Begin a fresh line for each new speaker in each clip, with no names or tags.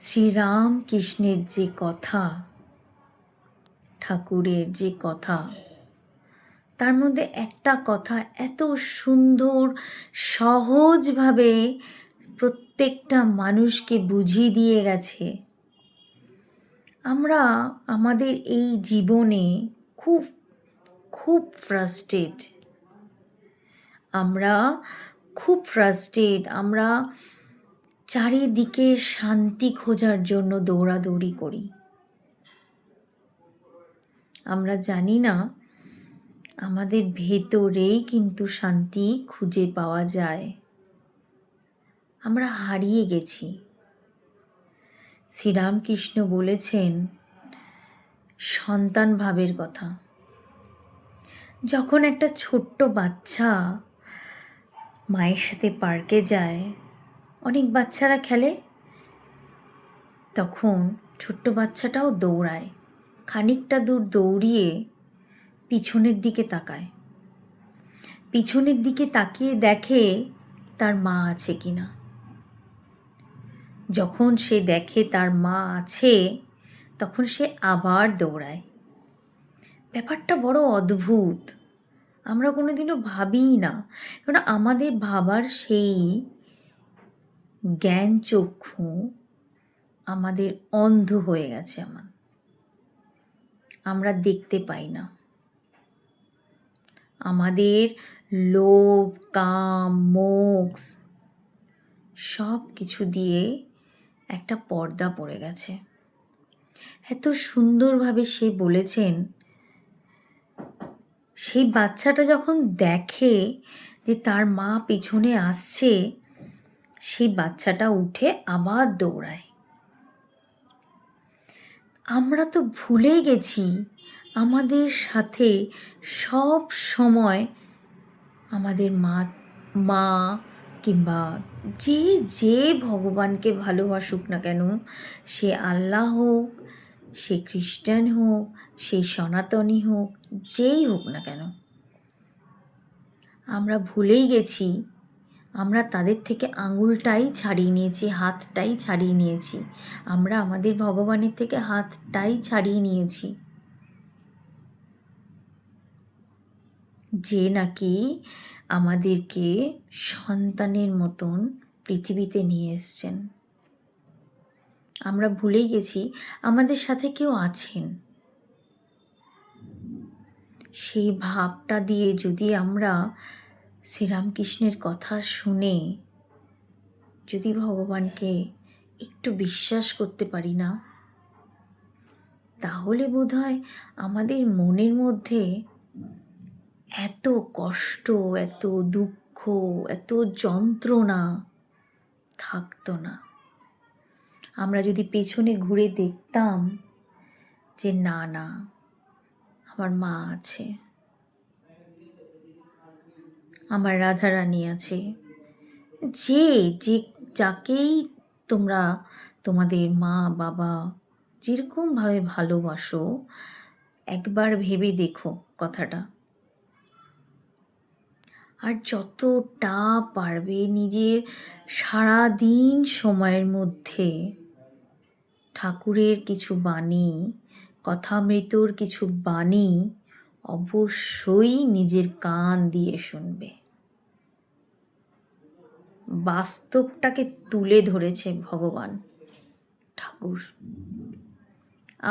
শ্রীরামকৃষ্ণের যে কথা, ঠাকুরের যে কথা, তার মধ্যে একটা কথা এত সুন্দর সহজভাবে প্রত্যেকটা মানুষকে বুঝিয়ে দিয়ে গেছে। আমরা আমাদের এই জীবনে খুব খুব ফ্রাস্ট্রেট, আমরা চারিদিকে শান্তি খোঁজার জন্য দৌড়াদৌড়ি করি। আমরা জানি না আমাদের ভেতরেই কিন্তু শান্তি খুঁজে পাওয়া যায়। আমরা হারিয়ে গেছি। শ্রীরামকৃষ্ণ বলেছেন সন্তান ভাবের কথা। যখন একটা ছোট্ট বাচ্চা মায়ের সাথে পার্কে যায়, অনেক বাচ্চারা খেলে, তখন ছোট্ট বাচ্চাটাও দৌড়ায়, খানিকটা দূর দৌড়িয়ে পিছনের দিকে তাকায়, পিছনের দিকে তাকিয়ে দেখে তার মা আছে কিনা। যখন সে দেখে তার মা আছে, তখন সে আবার দৌড়ায়। ব্যাপারটা বড় অদ্ভুত, আমরা কোনোদিনও ভাবিই না, কারণ আমাদের ভাবার সেই জ্ঞান চক্ষু আমাদের অন্ধ হয়ে গেছে। আমরা দেখতে পাই না। আমাদের লোভ, কাম, মোক্ষ সব কিছু দিয়ে একটা পর্দা পড়ে গেছে। এত সুন্দরভাবে সে বলেছেন, সেই বাচ্চাটা যখন দেখে যে তার মা পিছনে আসছে, সেই বাচ্চাটা উঠে আবার দৌড়ায়। আমরা তো ভুলে গেছি আমাদের সাথে সব সময় আমাদের মা কিংবা যে ভগবানকে ভালোবাসুক না কেন, সে আল্লাহ হোক, সে খ্রিস্টান হোক, সে সনাতনী হোক, যেই হোক না কেন, আমরা ভুলেই গেছি আমরা তাদের থেকে আঙুলটাই ছাড়িয়ে নিয়েছি, হাতটাই ছাড়িয়ে নিয়েছি। আমরা আমাদের ভগবানের থেকে হাতটাই ছাড়িয়ে নিয়েছি, যে নাকি আমাদেরকে সন্তানের মতন পৃথিবীতে নিয়ে এসছেন। আমরা ভুলেই গেছি আমাদের সাথে কেউ আছেন। সেই ভাবটা দিয়ে যদি আমরা শ্রীরামকৃষ্ণের কথা শুনে যদি ভগবানকে একটু বিশ্বাস করতে পারি না, তাহলে বোধহয় আমাদের মনের মধ্যে এত কষ্ট, এত দুঃখ, এত যন্ত্রণা থাকতো না। আমরা যদি পেছনে ঘুরে দেখতাম যে না, আমার মা আছে, আমার রাধারানী আছে, যাকেই তোমরা তোমাদের মা বাবা যেরকমভাবে ভালোবাসো, একবার ভেবে দেখো কথাটা। আর যতটা পারবে নিজের সারাদিন সময়ের মধ্যে ঠাকুরের কিছু বাণী, কথামৃতর কিছু বাণী অবশ্যই নিজের কান দিয়ে শুনবে। বাস্তবটাকে তুলে ধরেছে ভগবান ঠাকুর।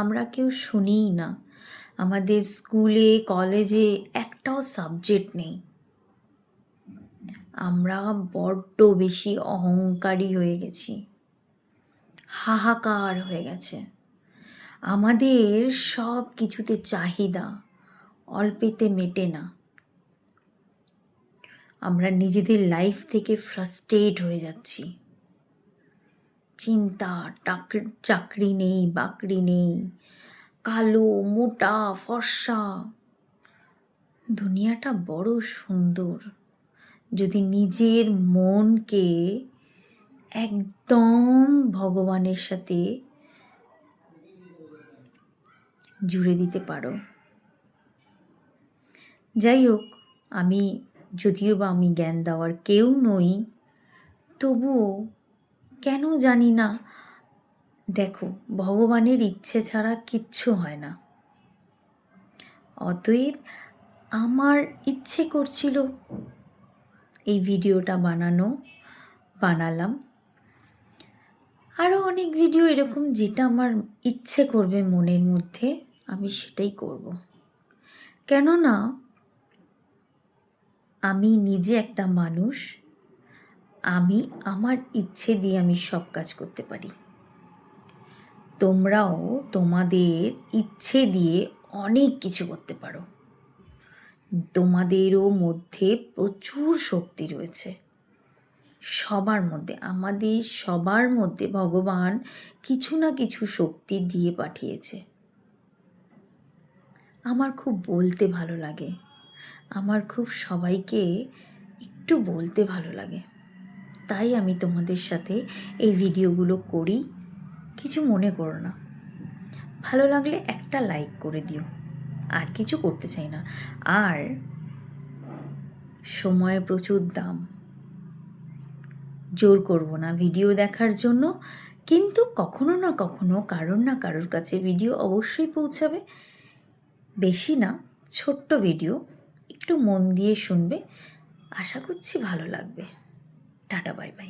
আমরা কেউ শুনিই না। আমাদের স্কুলে কলেজে একটাও সাবজেক্ট নেই। আমরা বড্ড বেশি অহংকারী হয়ে গেছি, হাহাকার হয়ে গেছে। আমাদের সব কিছুতে চাহিদা, অল্পেতে মেটে না। আমরা নিজেদের লাইফ থেকে ফ্রাস্ট্রেট হয়ে যাচ্ছি। চিন্তা, চাকরি নেই, বাকরি নেই, কালো, মোটা, ফর্সা। দুনিয়াটা বড় সুন্দর যদি নিজের মনকে একদম ভগবানের সাথে জুড়ে দিতে পারো। যাই হোক, যদিও বা আমি জ্ঞান দেওয়ার কেউ নই, তবুও কেন জানি না দেখো, ভগবানের ইচ্ছে ছাড়া কিচ্ছু হয় না। অতএব আমার ইচ্ছে করছিল এই ভিডিওটা বানালাম। আরও অনেক ভিডিও এরকম যেটা আমার ইচ্ছে করবে মনের মধ্যে, আমি সেটাই করব। কেননা আমি নিজে একটা মানুষ, আমার ইচ্ছে দিয়ে আমি সব কাজ করতে পারি। তোমরাও তোমাদের ইচ্ছে দিয়ে অনেক কিছু করতে পারো। তোমাদেরও মধ্যে প্রচুর শক্তি রয়েছে। সবার মধ্যে, আমাদের সবার মধ্যে ভগবান কিছু না কিছু শক্তি দিয়ে পাঠিয়েছে। আমার খুব বলতে ভালো লাগে, আমার খুব সবাইকে একটু বলতে ভালো লাগে, তাই আমি তোমাদের সাথে এই ভিডিওগুলো করি। কিছু মনে করো না, ভালো লাগলে একটা লাইক করে দিও, আর কিছু করতে চাই না। আর সময়ের প্রচুর দাম, জোর করব না ভিডিও দেখার জন্য, কিন্তু কখনো না কখনো কারোর না কারোর কাছে ভিডিও অবশ্যই পৌঁছাবে। বেশি না, ছোট্ট ভিডিও, একটু মন দিয়ে শুনবে, আশা করছি ভালো লাগবে। Tata, bye bye.